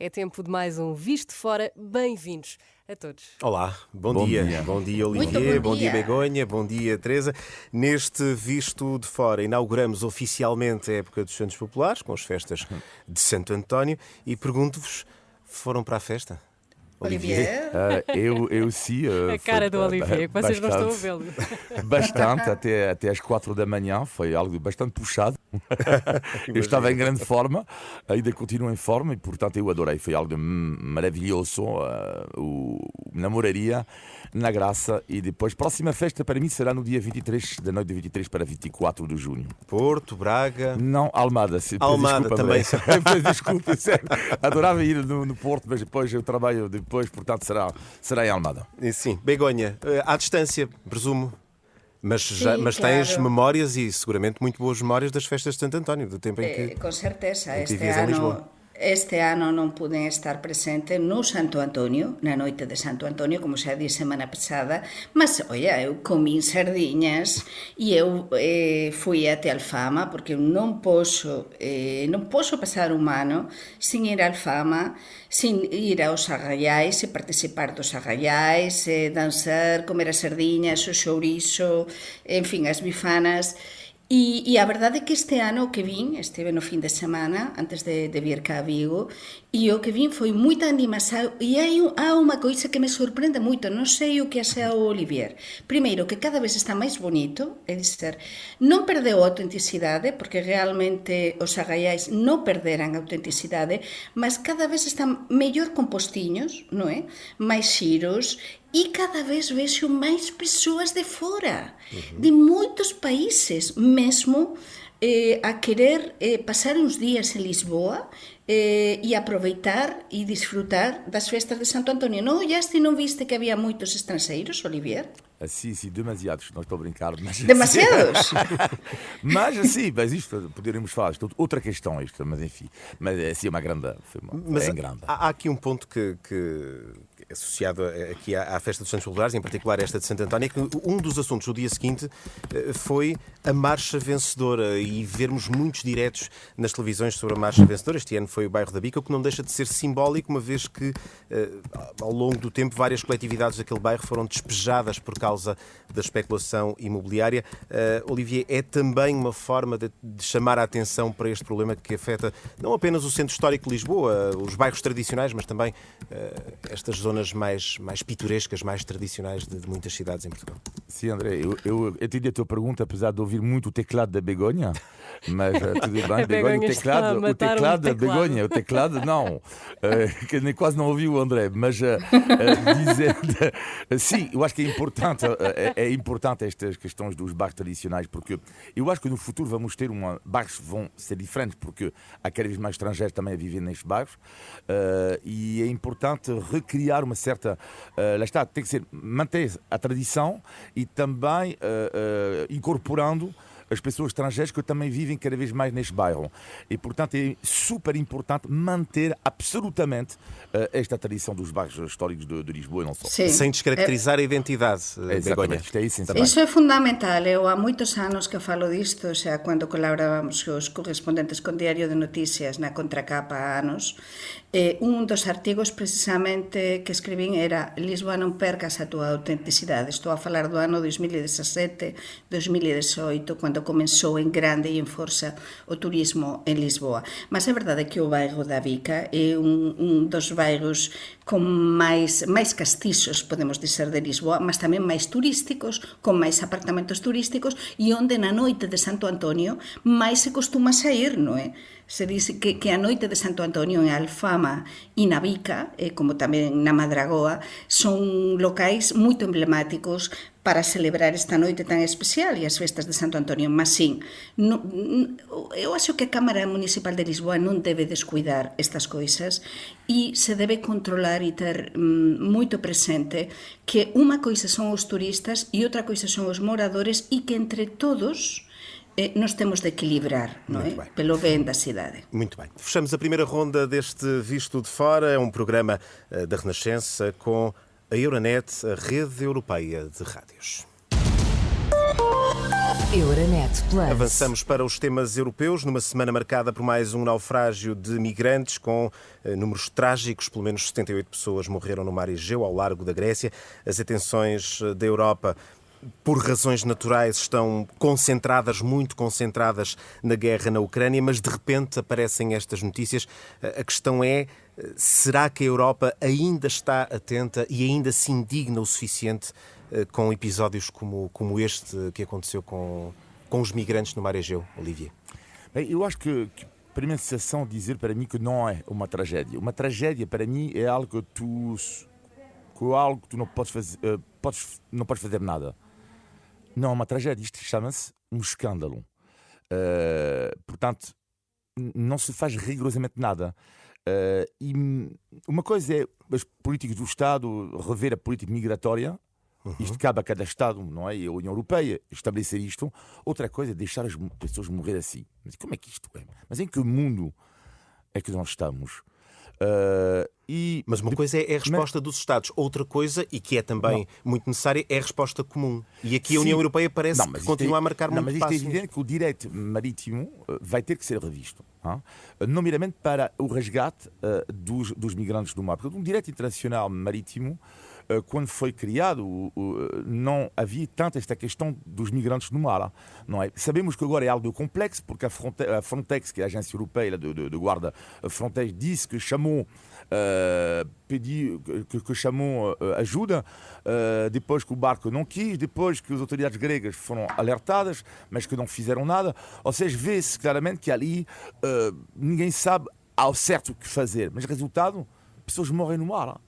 É tempo de mais um Visto de Fora. Bem-vindos a todos. Olá, bom dia. Bom dia, Olivier, bom dia, Begonha, bom dia, Teresa. Neste Visto de Fora inauguramos oficialmente a época dos Santos Populares, com as festas de Santo António, e pergunto-vos, foram para a festa? Olivier? Eu sim. A cara do Olivier, que vocês não estão a vê-lo. Bastante, até às 4 da manhã, foi algo bastante puxado. Eu estava em grande forma, ainda continuo em forma e, portanto, eu adorei. Foi algo maravilhoso. Namoraria na graça e depois, próxima festa para mim será no dia 23, da noite de 23 para 24 de junho. Porto, Braga... Não, Almada. Almada também. Desculpa, sério. Adorava ir no Porto, mas depois eu trabalho portanto será em Almada. Sim, Begonha, à distância, presumo. Mas Claro. tens memórias e seguramente muito boas memórias das festas de Santo António, do tempo em que... Com certeza, vivias em Lisboa. Este ano non puden estar presente no Santo Antonio, na noite de Santo Antonio, como xa di semana pasada, mas, oia, eu comín sardiñas e eu fui até Alfama, porque eu non poso pasar un ano sin ir a Alfama, sin ir aos arraiais e participar dos arraiais, danzar, comer as sardiñas, o xourizo, en fin, as bifanas. E a verdade é que este ano o que vin, estive no fin de semana, antes de vir cá a Vigo, e o que vin foi moita animação, e há unha coisa que me sorprende moito, non sei o que xa o Olivier. Primeiro, que cada vez está máis bonito, é dizer, non perdeu a autenticidade, porque realmente os agaiais non perderan a autenticidade, mas cada vez están mellor compostiños, non é? Mais xiros, e cada vez vexo máis persoas de fora, de moitos países, mesmo a querer pasar uns días en Lisboa e aproveitar e disfrutar das festas de Santo António. Non ollaste e non viste que había moitos estranxeiros, Olivier? Sim, demasiados, não estou a brincar. Mas... Demasiados? mas isto poderíamos falar, isto, outra questão isto, mas enfim, mas é uma grande... Mas grande. Há aqui um ponto que associado aqui à festa dos Santos Populares, em particular esta de Santo António, é que um dos assuntos do dia seguinte foi a marcha vencedora e vermos muitos diretos nas televisões sobre a marcha vencedora. Este ano foi o bairro da Bica, o que não deixa de ser simbólico, uma vez que ao longo do tempo várias coletividades daquele bairro foram despejadas por causa da especulação imobiliária. Olivier, é também uma forma de chamar a atenção para este problema que afeta não apenas o centro histórico de Lisboa, os bairros tradicionais, mas também estas zonas mais pitorescas, mais tradicionais de muitas cidades em Portugal. Sim, André, eu entendi a tua pergunta, apesar de ouvir muito o teclado da Begonha, mas tudo bem, Begonha, o teclado da Begonha, o teclado não, que nem quase não ouvi o André, mas dizendo, sim, eu acho que é importante estas questões dos bairros tradicionais, porque eu acho que no futuro vamos ter bairros que vão ser diferentes, porque há cada vez mais estrangeiros também a viver nestes bairros, e é importante recriar uma certa... lá está, tem que ser manter a tradição e também incorporando as pessoas estrangeiras que também vivem cada vez mais neste bairro. E, portanto, é super importante manter absolutamente esta tradição dos bairros históricos de Lisboa e não só. Sim. Sem descaracterizar a identidade, Begonha. Iso é fundamental. Eu há moitos anos que falo disto, xa cando colaborábamos os correspondentes con Diario de Noticias na contracapa há anos, un dos artigos precisamente que escribín era Lisboa non percas a túa autenticidade. Estou a falar do ano 2017, 2018, cando comenzou en grande e en forza o turismo en Lisboa. Mas é verdade que o bairro da Bica é un dos bairros con máis castizos, podemos dizer, de Lisboa, mas tamén máis turísticos, con máis apartamentos turísticos e onde na noite de Santo Antonio máis se costuma sair, non é? Se dice que a noite de Santo Antonio en Alfama e na Bica, como tamén na Madragoa, son locais moito emblemáticos para celebrar esta noite tan especial e as festas de Santo Antonio. Mas sim, eu acho que a Cámara Municipal de Lisboa non debe descuidar estas coisas e se debe controlar e ter moito presente que unha coisa son os turistas e outra coisa son os moradores e que entre todos nós temos de equilibrar, não é? Pelo bem da cidade. Muito bem. Fechamos a primeira ronda deste Visto de Fora. É um programa da Renascença com a Euronet, a rede europeia de rádios. Euronet Plus. Avançamos para os temas europeus, numa semana marcada por mais um naufrágio de migrantes, com números trágicos. Pelo menos 78 pessoas morreram no mar Egeu, ao largo da Grécia. As atenções da Europa, por razões naturais, estão concentradas, muito concentradas, na guerra na Ucrânia, mas de repente aparecem estas notícias. A questão é, será que a Europa ainda está atenta e ainda se indigna o suficiente com episódios como este que aconteceu com os migrantes no mar Egeu, Olivia? Bem, eu acho que a primeira sensação de dizer para mim que não é uma tragédia. Uma tragédia para mim é algo que tu não podes fazer, não podes fazer nada. Não é uma tragédia, isto chama-se um escândalo. Portanto, não se faz rigorosamente nada. E uma coisa é os políticos do Estado rever a política migratória. Isto cabe a cada Estado, não é? E a União Europeia estabelecer isto. Outra coisa é deixar as pessoas morrer assim. Mas como é que isto é? Mas em que mundo é que nós estamos? Mas uma coisa é a resposta dos Estados, outra coisa, e que é também muito necessária, é a resposta comum. E aqui a União Europeia parece que continua a marcar muito passos. Mas isto é evidente que o direito marítimo vai ter que ser revisto, nomeadamente para o resgate dos migrantes do mar. Porque um direito internacional marítimo, quando foi criado, não havia tanto esta questão dos migrantes no mar. Não é? Sabemos que agora é algo complexo, porque a Frontex, que é a agência europeia de guarda fronteiras, disse que chamou chamou ajuda, depois que o barco não quis, depois que as autoridades gregas foram alertadas, mas que não fizeram nada. Ou seja, vê-se claramente que ali ninguém sabe ao certo o que fazer. Mas resultado, pessoas morrem no mar.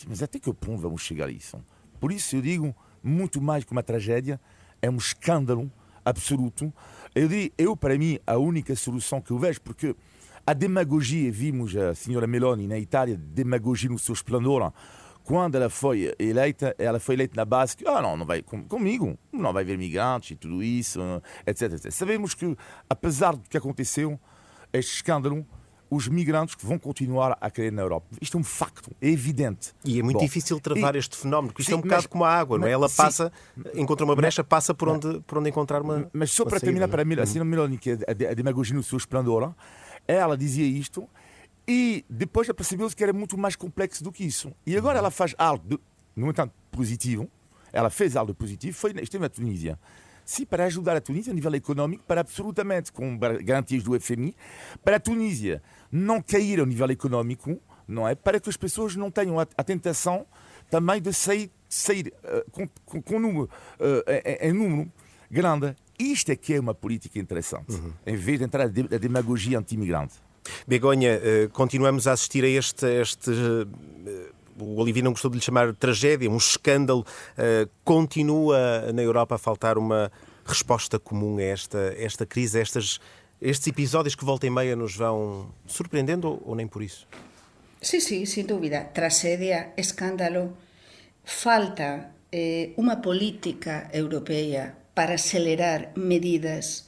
Mas até que ponto vamos chegar a isso? Por isso eu digo, muito mais que uma tragédia, é um escândalo absoluto. Para mim, a única solução que eu vejo, porque a demagogia, vimos a senhora Meloni na Itália, demagogia no seu esplendor. Quando ela foi eleita na base que não vai comigo, não vai haver migrantes e tudo isso, etc, etc. Sabemos que, apesar do que aconteceu, este escândalo, os migrantes que vão continuar a cair na Europa. Isto é um facto, é evidente. E é muito difícil travar este fenómeno, porque isto é um bocado como a água, não é? Ela passa, encontra uma brecha, passa por onde encontrar uma. Mas só para terminar, para a senhora Meloni, que é a demagogia no seu esplendor, ela dizia isto e depois percebeu-se que era muito mais complexo do que isso. E agora ela faz algo, no entanto, positivo. Ela fez algo positivo, esteve na Tunísia. Sim, para ajudar a Tunísia a nível económico, para absolutamente, com garantias do FMI, para a Tunísia não cair ao nível económico, não é? Para que as pessoas não tenham a tentação também de sair com número, em número grande. Isto é que é uma política interessante, em vez de entrar a demagogia anti-imigrante. Begonha, continuamos a assistir a este o Olivier não gostou de lhe chamar tragédia, um escândalo. Continua na Europa a faltar uma resposta comum a esta crise, a estes episódios que volta e meia nos vão surpreendendo ou nem por isso? Sí, sin dúvida. Tragedia, escándalo. Falta uma política europeia para acelerar medidas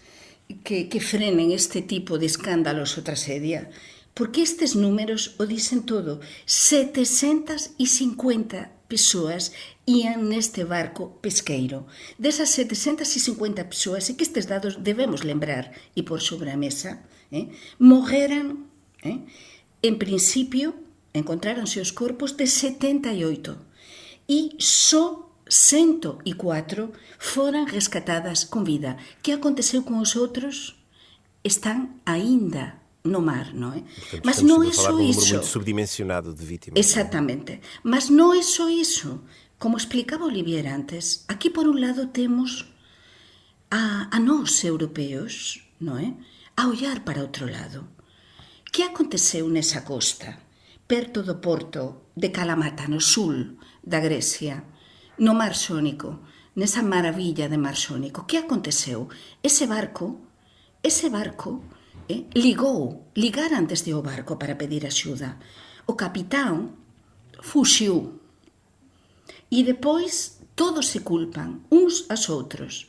que frenen este tipo de escándalos ou tragedia. Porque estes números o dicen todo. 750 persoas ian neste barco pesqueiro. Desas 750 persoas, e que estes dados debemos lembrar e pôr sobre a mesa, morreran, en principio, encontráronse os corpos de 78 e só 104 foran rescatadas con vida. Que aconteceu con os outros? Están aínda no mar, não é? Portanto, mas não é só isso. Um número muito subdimensionado de vítimas. Exatamente. Mas não é só isso. Como explicaba Olivier antes, aquí por un lado temos a nós europeos, não é? A olhar para outro lado. Que aconteceu nesa costa, perto do porto de Kalamata, no sul da Grecia, no Mar Xónico, nesa maravilla de Mar Xónico? Que aconteceu? Ese barco ligaran desde o barco para pedir axuda. O capitán fuxiu. E depois todos se culpan, uns aos outros.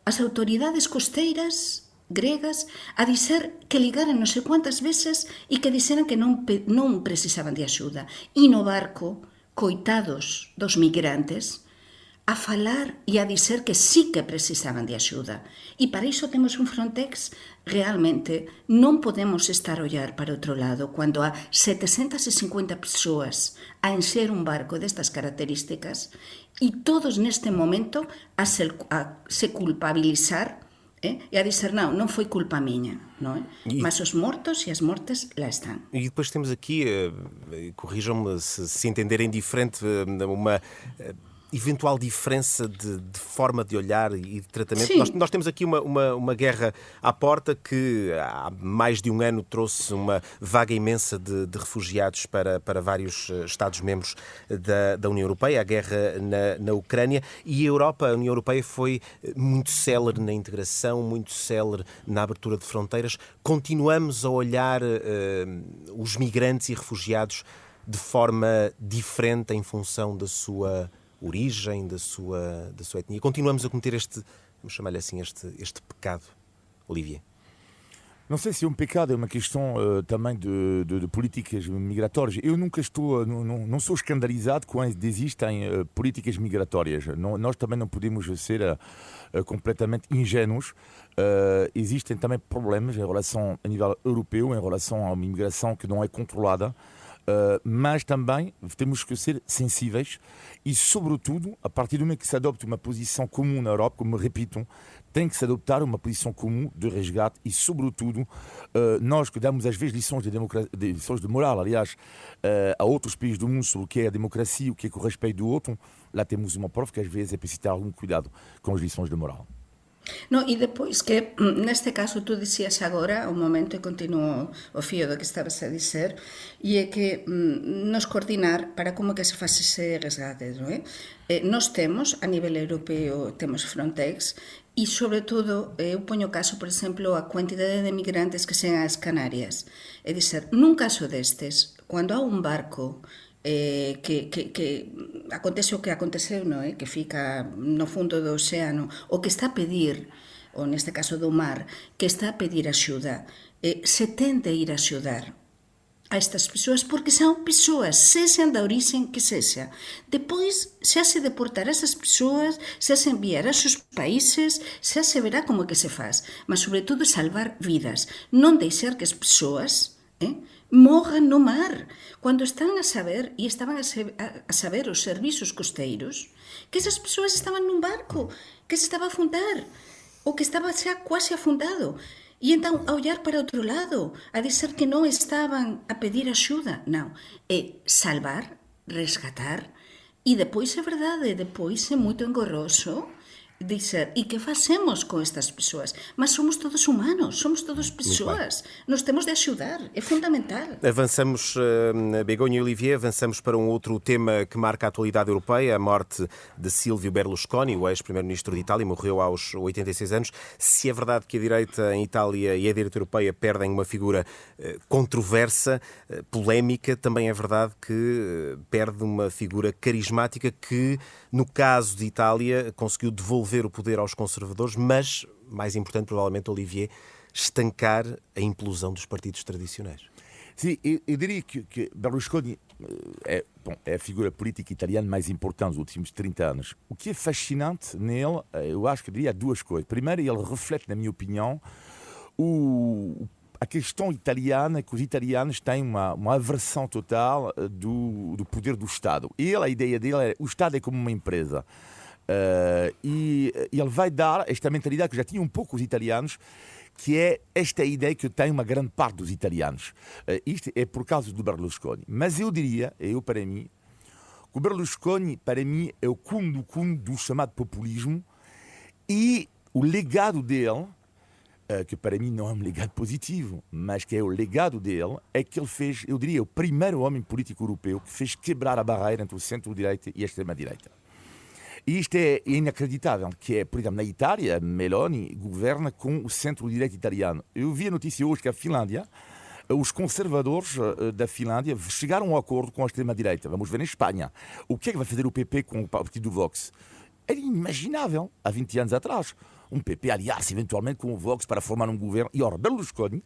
As autoridades costeiras gregas a dizer que ligaran non sei quantas veces e que dixeran que non precisaban de axuda. E no barco, coitados dos migrantes, a falar e a dizer que sí que precisaban de axuda. E para iso temos un Frontex. Realmente non podemos estar a ollar para outro lado cando há 750 persoas a encher un barco destas características e todos neste momento a se culpabilizar e a dizer non foi culpa miña, non é? Mas os mortos e as mortes lá están. E depois temos aqui, corrijam-me se entenderem diferente, uma eventual diferença de forma de olhar e de tratamento. Nós temos aqui uma guerra à porta que há mais de um ano trouxe uma vaga imensa de refugiados para vários Estados-membros da União Europeia, a guerra na Ucrânia, e a União Europeia foi muito célere na integração, muito célere na abertura de fronteiras. Continuamos a olhar os migrantes e refugiados de forma diferente em função da sua origem, da sua etnia. Continuamos a cometer vamos chamar-lhe assim, este pecado, Olivier. Não sei se é um pecado, é uma questão também de políticas migratórias. Eu nunca não sou escandalizado quando existem políticas migratórias. Nós também não podemos ser completamente ingênuos. Existem também problemas em relação a nível europeu, em relação a uma imigração que não é controlada. Mas também temos que ser sensíveis e, sobretudo, a partir do momento que se adopte uma posição comum na Europa, como repito, tem que se adoptar uma posição comum de resgate e, sobretudo, nós que damos às vezes lições de moral, aliás, a outros países do mundo sobre o que é a democracia, o que é o respeito do outro, lá temos uma prova que às vezes é preciso ter algum cuidado com as lições de moral. No, e depois que, neste caso, tu dicías agora, un momento, e continuo o fío do que estabas a dizer, e é que nos coordinar para como que se faz ese resgate, non é? Nos temos, a nivel europeo, temos Frontex, e, sobre todo, eu poño caso, por exemplo, a quantidade de migrantes que sean as Canarias. É dizer, nun caso destes, cando há un barco que acontece o que aconteceu, non é? Que fica no fundo do océano, o que está a pedir, ou neste caso do mar, que está a pedir axuda, se tende a ir a axudar a estas persoas, porque são persoas, sexan da orixen que sexa. Depois, se hace deportar a esas persoas, se hace enviar a seus países, se hace verá como que se faz, mas sobre todo salvar vidas, non deixar que as persoas morran no mar, cando están a saber, e estaban a saber os servizos costeiros, que esas persoas estaban nun barco, que se estaba a afundar, ou que estaba xa quase afundado, e entón a ollar para outro lado, a dizer que non estaban a pedir axuda. Non, é salvar, resgatar, e depois é verdade, depois é moito engorroso dizer, e que facemos con estas persoas? Mas somos todos humanos, somos todos persoas. Nos temos de axudar, é fundamental. Avançamos, Begonha e Olivier, avançamos para um outro tema que marca a atualidade europeia, a morte de Silvio Berlusconi, o ex-primeiro-ministro de Itália, morreu aos 86 anos. Se é verdade que a direita em Itália e a direita europeia perdem uma figura controversa, polémica, também é verdade que perde uma figura carismática que, no caso de Itália, conseguiu devolver o poder aos conservadores, mas, mais importante provavelmente, Olivier, estancar a implosão dos partidos tradicionais. Sim, eu diria que Berlusconi é a figura política italiana mais importante dos últimos 30 anos. O que é fascinante nele, eu acho que eu diria duas coisas. Primeiro, ele reflete, na minha opinião, a questão italiana, que os italianos têm uma aversão total do poder do Estado. A ideia dele é o Estado é como uma empresa. E ele vai dar esta mentalidade que já tinha um pouco os italianos, que é esta ideia que tem uma grande parte dos italianos. Isto é por causa do Berlusconi. Mas eu diria, para mim, que o Berlusconi, para mim, é o cume do chamado populismo, e o legado dele, que para mim não é um legado positivo, mas que é o legado dele, é que ele fez, eu diria, o primeiro homem político europeu que fez quebrar a barreira entre o centro-direita e a extrema-direita. E isto é inacreditável, que é, por exemplo, na Itália, Meloni governa com o centro-direita italiano. Eu vi a notícia hoje que a Finlândia, os conservadores da Finlândia chegaram a um acordo com a extrema-direita. Vamos ver em Espanha. O que é que vai fazer o PP com o partido do Vox? Era inimaginável, há 20 anos atrás. Um PP aliar-se eventualmente com o Vox para formar um governo. E, ora, Berlusconi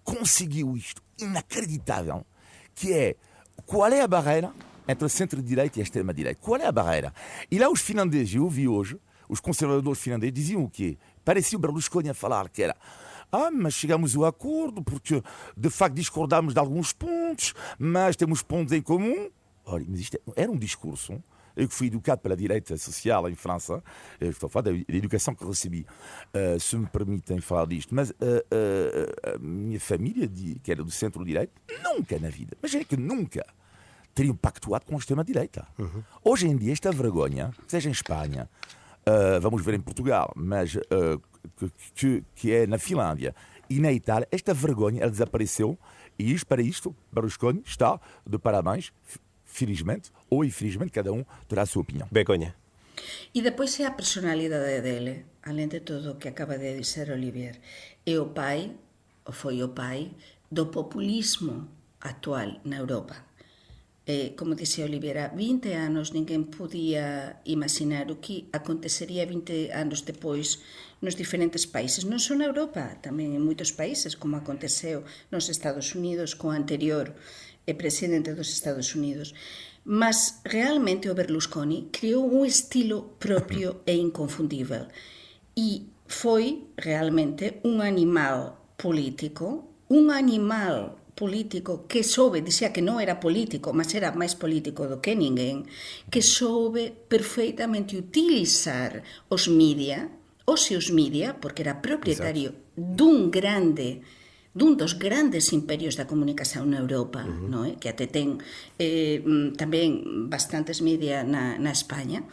conseguiu isto inacreditável, que é, qual é a barreira entre a centro-direita e a extrema-direita. Qual é a barreira? E lá os finlandeses, eu ouvi hoje, os conservadores finlandeses diziam o quê? Parecia o Berlusconi a falar que era mas chegamos ao acordo porque de facto discordamos de alguns pontos, mas temos pontos em comum. Olha, mas isto era um discurso. Eu que fui educado pela direita social em França, estou a falar da educação que recebi, se me permitem falar disto, mas a minha família, que era do centro-direita, nunca na vida, mas é que nunca teriam pactuado com a extrema-direita. Hoje em dia, esta vergonha, seja em Espanha, vamos ver em Portugal, mas que é na Finlândia e na Itália, esta vergonha ela desapareceu e para isto, Berlusconi está de parabéns, felizmente ou infelizmente, cada um terá a sua opinião. Begonha. E depois é a personalidade dele, além de tudo o que acaba de dizer Olivier, é o pai, ou foi o pai, do populismo atual na Europa. Como disse Olivier, há 20 anos ninguém podia imaginar o que aconteceria 20 anos depois nos diferentes países, não só na Europa, também em muitos países, como aconteceu nos Estados Unidos com o anterior presidente dos Estados Unidos. Mas realmente o Berlusconi criou um estilo próprio e inconfundível e foi realmente um animal político que soube, dizia que não era político, mas era mais político do que ninguém, que soube perfeitamente utilizar os seus mídia, porque era proprietário dum dos grandes imperios da comunicação na Europa, não é? Que até tem também bastantes mídia na Espanha,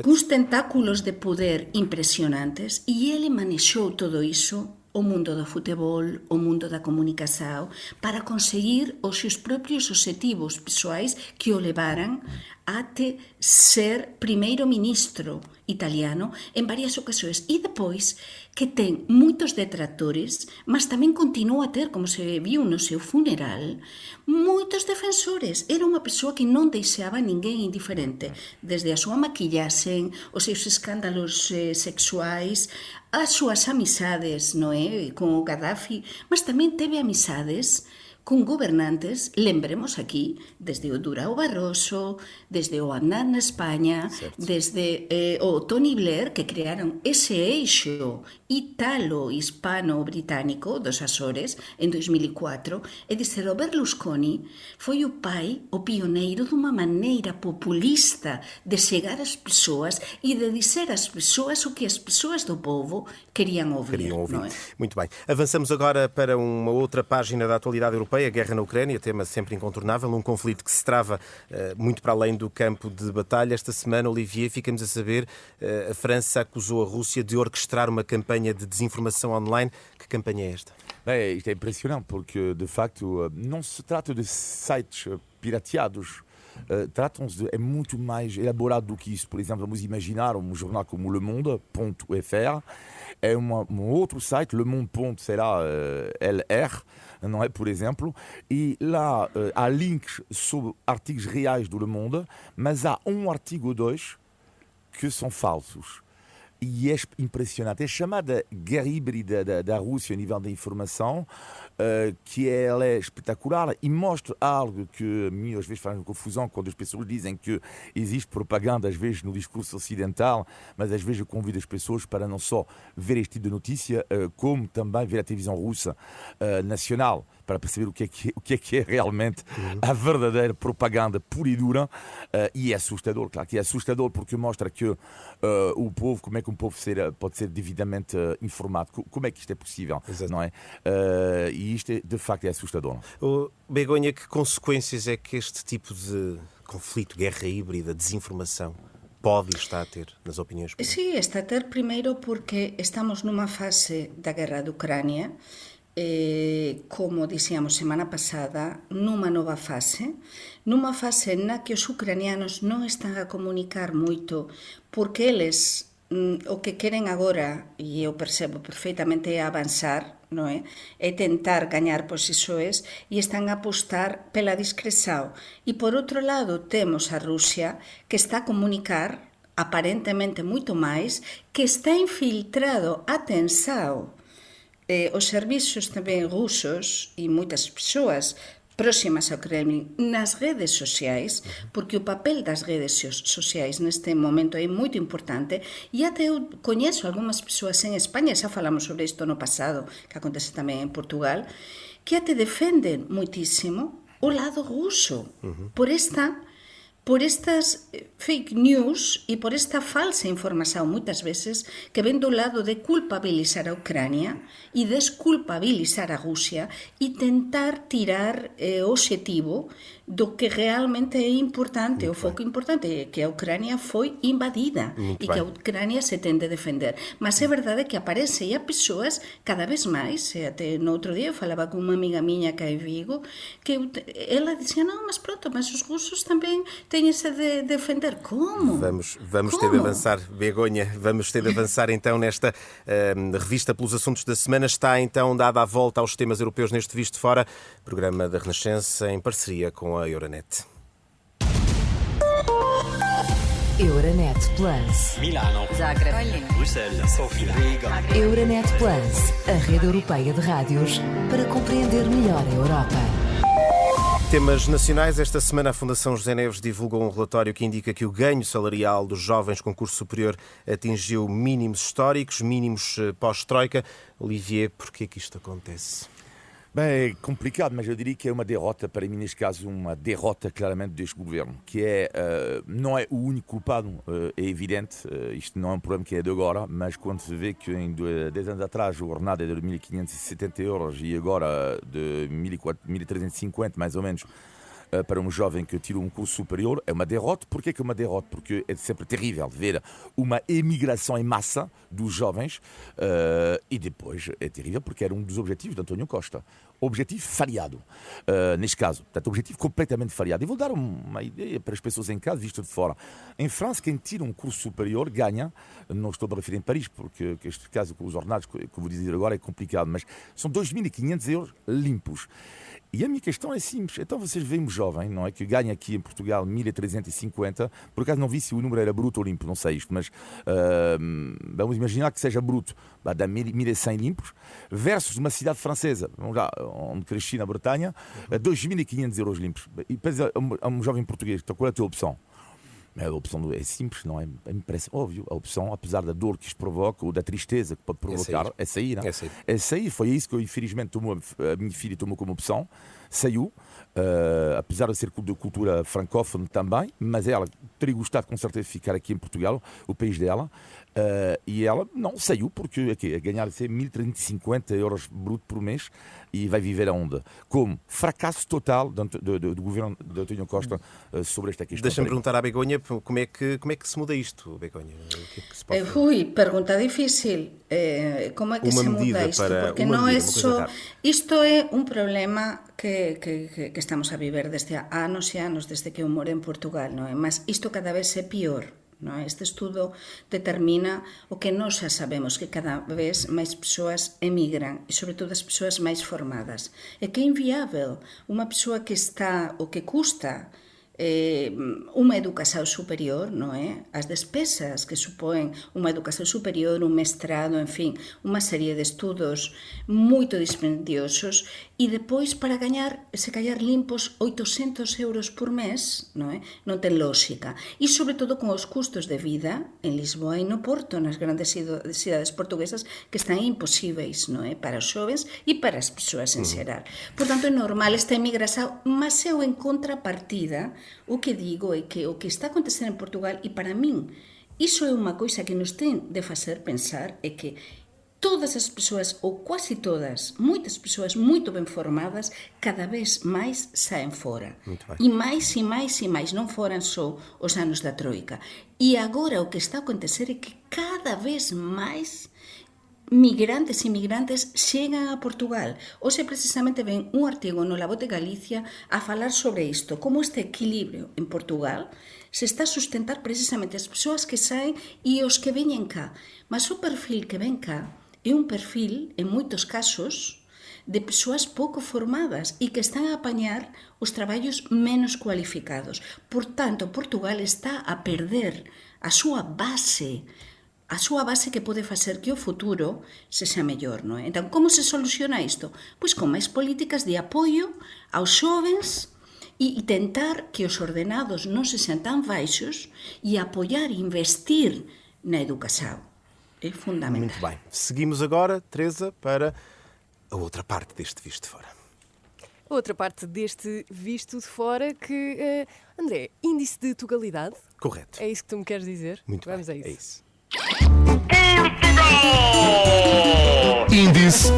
com os tentáculos de poder impressionantes, e ele manexou todo isso, o mundo do futebol, o mundo da comunicação, para conseguir os seus próprios objetivos pessoais que o levaram até ser primeiro-ministro italiano em várias ocasiões. E depois que tem muitos detratores, mas também continua a ter, como se viu no seu funeral, muitos defensores. Era uma pessoa que não deixava ninguém indiferente, desde a sua maquilhagem, os seus escândalos sexuais, as suas amizades, não é, com o Gaddafi, mas também teve amizades com governantes, lembremos aqui, desde o Durão Barroso, desde o Aznar na Espanha, desde o Tony Blair, que criaram esse eixo italo-hispano-britânico dos Açores, em 2004, e dizer, o Berlusconi foi o pai, o pioneiro de uma maneira populista de chegar às pessoas e de dizer às pessoas o que as pessoas do povo queriam ouvir. Não é? Muito bem. Avançamos agora para uma outra página da atualidade europeia, a guerra na Ucrânia, tema sempre incontornável, um conflito que se trava muito para além do campo de batalha. Esta semana, Olivier, ficamos a saber, a França acusou a Rússia de orquestrar uma campanha de desinformação online. Que campanha é esta? Isto é impressionante porque, de facto, não se trata de sites pirateados. Tratam-se é muito mais elaborado do que isso. Por exemplo, vamos imaginar um jornal como Le Monde.fr, é um outro site, Le Monde.lr, não é, por exemplo, e lá há links sobre artigos reais do Le Monde, mas há um artigo ou dois que são falsos. E é impressionante. É chamada guerra híbrida da Rússia a nível da informação, que ela é espetacular e mostra algo que a mim às vezes faz confusão quando as pessoas dizem que existe propaganda, às vezes no discurso ocidental, mas às vezes eu convido as pessoas para não só ver este tipo de notícia, como também ver a televisão russa nacional, para perceber o que é realmente a verdadeira propaganda pura e dura, e é assustador, claro que é assustador porque mostra que o povo, como é que um povo pode ser devidamente informado, como é que isto é possível, não é? E isto de facto é assustador. Begonha, que consequências é que este tipo de conflito, guerra híbrida, desinformação, pode estar a ter nas opiniões públicas? Sim, está a ter primeiro porque estamos numa fase da guerra da Ucrânia, como dizíamos semana pasada, numa nova fase na que os ucranianos non están a comunicar moito, porque eles o que queren agora, e eu percebo perfeitamente, é avanzar, non é? É tentar gañar posições e están a apostar pela discreção. E por outro lado temos a Rússia que está a comunicar aparentemente moito máis, que está infiltrado, atenção, os serviços também russos e muitas pessoas próximas ao Kremlin nas redes sociais, porque o papel das redes sociais neste momento é muito importante, e até eu conheço algumas pessoas em Espanha, já falamos sobre isto no passado, que acontece também em Portugal, que até defendem muitíssimo o lado russo, por estas fake news e por esta falsa informação, muitas vezes, que vem do lado de culpabilizar a Ucrânia e desculpabilizar a Rússia e tentar tirar o objetivo do que realmente é importante, o foco importante, que a Ucrânia foi invadida e que a Ucrânia se tem de defender. Mas é verdade que aparece e há pessoas cada vez mais, até no outro dia eu falava com uma amiga minha cá em Vigo, que ela dizia, não, mas pronto, mas os russos também têm-se de defender. Como? Vamos ter de avançar, Begonha, vamos ter de avançar então nesta revista pelos assuntos da semana. Está então dada a volta aos temas europeus neste Visto Fora, programa da Renascença em parceria com a Euronet. Euronet Plus. Milano. Zagreb. Bruxelas. Sofia. Riga. Euronet Plus, a rede europeia de rádios para compreender melhor a Europa. Temas nacionais. Esta semana a Fundação José Neves divulgou um relatório que indica que o ganho salarial dos jovens com curso superior atingiu mínimos históricos, mínimos pós-Troika. Olivier, porquê é que isto acontece? Bem, é complicado, mas eu diria que é uma derrota, para mim, neste caso, uma derrota claramente deste governo, que não é o único culpado, é evidente, isto não é um problema que é de agora, mas quando se vê que em 10 anos atrás o ordenado é de 1.570 euros e agora de 1.350, mais ou menos, para um jovem que tira um curso superior, é uma derrota. Porquê que é uma derrota? Porque é sempre terrível ver uma emigração em massa dos jovens e depois é terrível porque era um dos objetivos de António Costa. Objetivo falhado, neste caso. Portanto, objetivo completamente falhado. E vou dar uma ideia para as pessoas em casa, visto de fora. Em França, quem tira um curso superior ganha, não estou a referir em Paris, porque este caso com os ordenados que vou dizer agora é complicado, mas são 2.500 euros limpos. E a minha questão é simples. Então vocês veem um jovem, não é, que ganha aqui em Portugal 1.350, por acaso não vi se o número era bruto ou limpo, não sei isto, mas vamos imaginar que seja bruto, dá 1.100 limpos, versus uma cidade francesa, onde cresci na Bretanha, 2.500 euros limpos. E depois a um jovem português, então qual é a tua opção? A opção é simples, não é? Me parece óbvio. A opção, apesar da dor que isto provoca ou da tristeza que pode provocar, é sair. Não? É sair. Foi isso que eu, infelizmente, a minha filha tomou como opção. Saiu, apesar de ser de cultura francófone também, mas ela teria gostado com certeza de ficar aqui em Portugal, o país dela, e ela não saiu porque a ganhar 1.350 euros bruto por mês e vai viver aonde? Como? Fracasso total do governo de António Costa sobre esta questão. Deixa-me perguntar à Begonha como é que se muda isto, Begonha? O que é que se pode fazer? Ui, pergunta difícil. Como é que se muda isto? Porque não é só... Isto é um problema que estamos a viver desde há anos e anos, desde que eu moro en Portugal, non é? Mas isto cada vez é pior. Non é? Este estudo determina o que nós xa sabemos, que cada vez máis persoas emigran, e sobre todo as persoas máis formadas. É que é inviável unha persoa que está, o que custa unha educación superior, non é? As despesas que supón unha educación superior, un mestrado, en fin, unha serie de estudos moito dispendiosos, e depois para gañar, se callar limpos 800 euros por mes, non é? Non ten lógica. E sobre todo con os custos de vida en Lisboa e no Porto, nas grandes cidades portuguesas, que están imposíveis, non é? Para os xovens e para as persoas en xeral. Por tanto, é normal esta emigración, mas eu en contrapartida, o que digo é que o que está acontecendo en Portugal, e para min, iso é unha coisa que nos ten de facer pensar, é que todas as persoas, ou quase todas, moitas persoas muito ben formadas, cada vez máis saen fora. E máis, e máis, e máis. Non foran só os anos da Troika. E agora o que está a acontecer é que cada vez máis migrantes e migrantes chegan a Portugal. Hoxe precisamente ven un artigo no La Voz de Galicia a falar sobre isto, como este equilibrio en Portugal se está a sustentar precisamente as persoas que saen e os que veñen cá. Mas o perfil que ven cá é un perfil, en moitos casos, de persoas pouco formadas e que están a apañar os traballos menos cualificados. Por tanto, Portugal está a perder a súa base a súa base que pode facer que o futuro sexa mellor, non é? Entón, como se soluciona isto? Pois con máis políticas de apoio aos xovens e tentar que os ordenados non se sexan tan baixos e apoiar e investir na educação. É fundamental. Muito bem. Seguimos agora, Teresa, para a outra parte deste Visto de Fora. Outra parte deste Visto de Fora que, André, índice de tugalidade? Correto. É isso que tu me queres dizer? Muito Vamos bem, a isso. é isso. Índice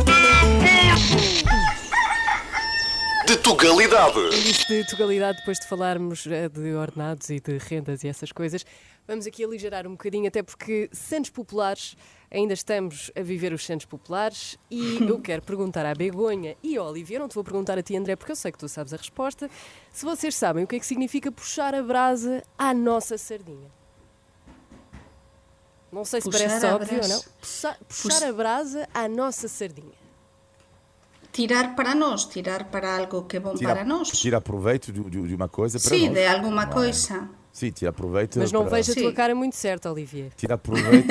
de tugalidade. Índice de tugalidade, depois de falarmos de ordenados e de rendas e essas coisas, vamos aqui aligerar um bocadinho, até porque Santos Populares, ainda estamos a viver os Santos Populares e eu quero perguntar à Begonha e ao Olivier, não te vou perguntar a ti, André, porque eu sei que tu sabes a resposta, se vocês sabem o que é que significa puxar a brasa à nossa sardinha. Não sei se Puxar parece a óbvio ou brasa. não. Puxar a brasa à nossa sardinha. Tirar para nós, tirar para algo que é bom para nós. Tira proveito de uma coisa para Sim, nós. de alguma coisa. Sim, tira proveito. Mas não para... vejo a tua Sim. cara muito certa, Olivier. Tira proveito.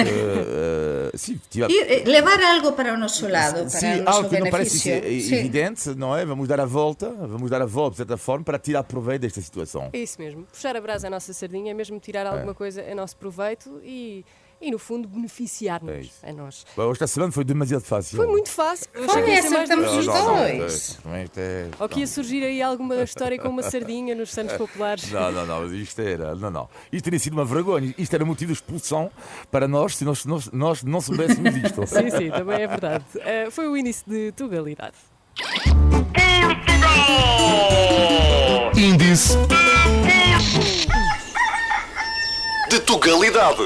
Sim, tira... E levar algo para o nosso lado, para Sim, o nosso algo que não parece benefício. Sim. evidente, não é? Vamos dar a volta, de certa forma, para tirar proveito desta situação. É isso mesmo. Puxar a brasa à nossa sardinha é mesmo tirar alguma coisa a nosso proveito e no fundo, beneficiar-nos É isso. a nós. Bom, esta semana foi demasiado fácil. Foi muito fácil. Eu achei Foi que ia ser mais acertamos os difícil. dois. Ou que ia surgir aí alguma história com uma sardinha nos Santos Populares. Não, mas isto era. Não. Isto teria sido uma vergonha. Isto era motivo de expulsão para nós se nós não soubéssemos isto. Sim, também é verdade. Foi o índice de tugalidade. Índice de tugalidade.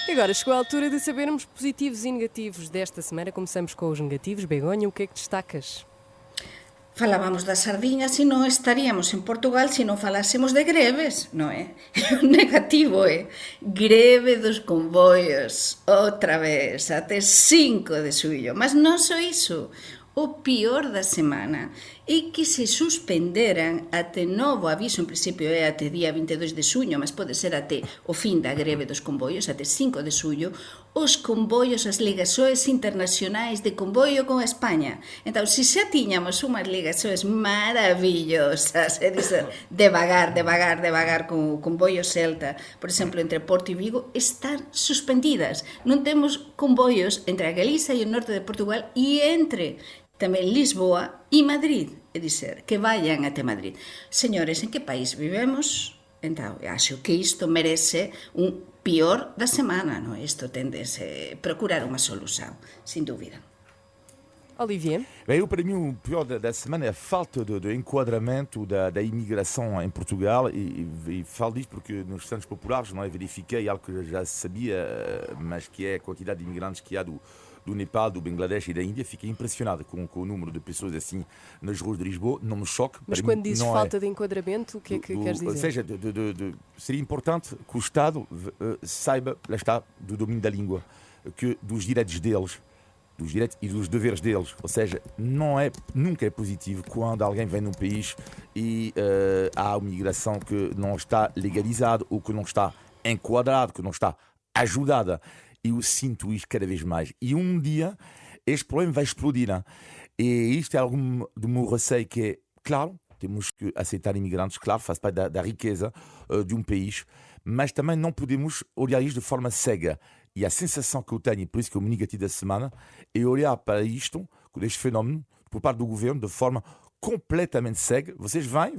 E agora chegou a altura de sabermos positivos e negativos desta semana. Começamos com os negativos. Begonha, o que é que destacas? Falábamos das sardiñas e non estaríamos en Portugal se non falásemos de greves, non é? O negativo é greve dos convoios, outra vez, até 5 de xullo. Mas non só iso, o pior da semana é que se suspenderan até novo aviso, en principio é até día 22 de xuño, mas pode ser até o fin da greve dos convoios, até 5 de xullo, os convoios, as ligações internacionais de convoio con España. Entón, se xa tiñamos unhas ligações maravillosas, é dizer, devagar con o convoio Celta, por exemplo, entre Porto e Vigo, están suspendidas. Non temos convoios entre a Galiza e o norte de Portugal e entre tamén Lisboa e Madrid, é dizer, que vayan até Madrid. Señores, en que país vivemos? Entón, acho que isto merece un pior da semana, non? Isto tende-se procurar unha solución, sin dúvida. Olivier? Bem, para mim, o pior da semana é a falta de enquadramento da imigração em Portugal e falo disto porque nos Santos Populares não é, verifiquei algo que eu já sabia, mas que é a quantidade de imigrantes que há do Nepal, do Bangladesh e da Índia. Fiquei impressionado com o número de pessoas assim nas ruas de Lisboa, não me choque. Mas quando dizes falta de enquadramento, o que é que queres dizer? Ou seja, seria importante que o Estado saiba, lá está, do domínio da língua, que dos direitos deles, dos direitos e dos deveres deles. Ou seja, nunca é positivo quando alguém vem num país e há uma migração que não está legalizada ou que não está enquadrada, que não está ajudada. Eu sinto isto cada vez mais. E um dia este problema vai explodir. Hein? E isto é algo do meu receio que é, claro, temos que aceitar imigrantes, claro, faz parte da riqueza de um país, mas também não podemos olhar isto de forma cega. E a sensação que eu tenho, e por isso que é o negativo da semana, é olhar para isto, este fenómeno, por parte do governo, de forma completamente cega. Vocês vêm,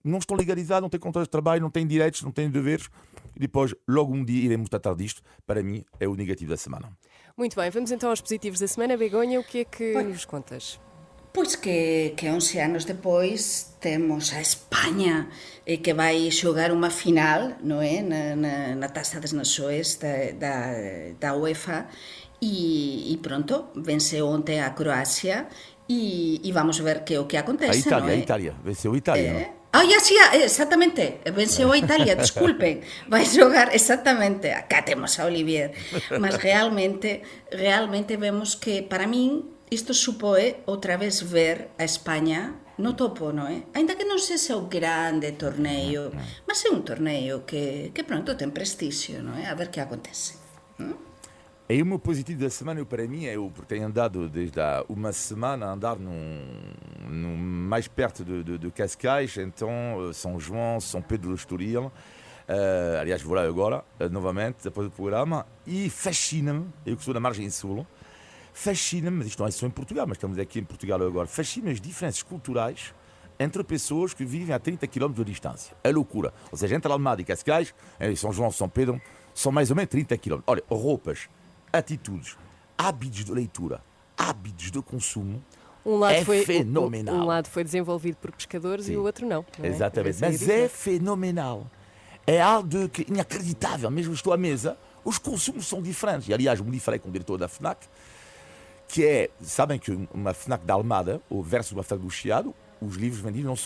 não estão legalizados, não têm contrato de trabalho, não têm direitos, não têm deveres. E depois, logo um dia, iremos tratar disto. Para mim, é o negativo da semana. Muito bem, vamos então aos positivos da semana. Begonha, o que é que nos contas? Pois que 11 anos depois temos a España que vai xogar unha final, non é, na Taça das Nações da UEFA e pronto, vence ontem a Croácia e vamos ver que o que acontece, non é? A Itália, venceu a Itália, não? Exatamente, venceu a Italia, desculpen, vai xogar exactamente, acá temos a Olivier, mas realmente vemos que para min isto supoe outra vez ver a España no topo, non é? Ainda que non sexa o grande torneio, mas é un torneio que pronto ten prestixio, non é? A ver que acontece. E o meu positivo da semana, para mim, porque tenho andado desde há uma semana a andar mais perto de Cascais, então São João, São Pedro do Estoril. Aliás, vou lá agora, novamente, depois do programa, e fascina-me, eu que sou da margem sul, fascina-me, mas isto não é só em Portugal, mas estamos aqui em Portugal agora, fascina-me as diferenças culturais entre pessoas que vivem a 30 km de distância. É loucura. Ou seja, entre Almada e Cascais, São João, São Pedro, são mais ou menos 30 km. Olha, roupas, atitudes, hábitos de leitura, hábitos de consumo, fenomenal. Um lado foi desenvolvido por pescadores e o outro não é? Exatamente, mas é fenomenal. É algo inacreditável. Mesmo estou à mesa, os consumos são diferentes. E, aliás, me diferei com o diretor da FNAC, sabem que uma FNAC da Almada, versus uma FNAC do Chiado, os livros vendidos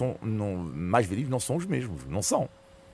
mais vendidos não são os mesmos, não são.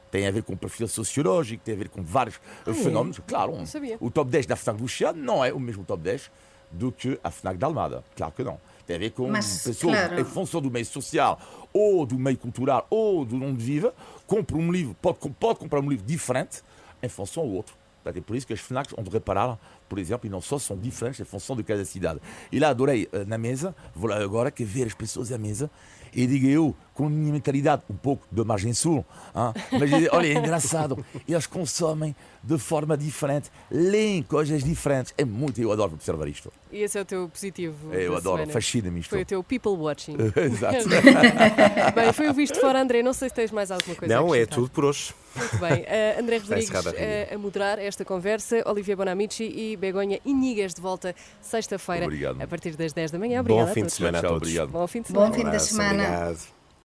Tem a ver com o perfil sociológico, tem a ver com vários fenómenos. Claro, o top 10 da FNAC do Chiado não é o mesmo top 10 do que a FNAC da Almada. Claro que não. Tem a ver com pessoas, claro, em função do meio social, ou do meio cultural, ou de onde vive, compra um livro, pode comprar um livro diferente em função ao outro. É por isso que as FNACs, onde repararam, por exemplo, e não só são diferentes em função de cada cidade. E lá adorei na mesa, vou lá agora que ver as pessoas à mesa, e digo eu, com a minha mentalidade, um pouco de margem sul, mas olha, é engraçado, eles consomem de forma diferente, leem coisas diferentes. Eu adoro observar isto. E esse é o teu positivo? Eu adoro, fascina-me isto. Foi o teu people watching. Exato. Bem, foi o Visto Fora, André. Não sei se tens mais alguma coisa a acrescentar. Não, é tudo por hoje. Muito bem. André Rodrigues a moderar esta conversa, Olivia Bonamici e Begonha Inigas de volta sexta-feira, a partir das 10 da manhã. Obrigada. Bom fim de semana a todos. Obrigado. Bom fim de semana. Bom fim de semana. Obrigado.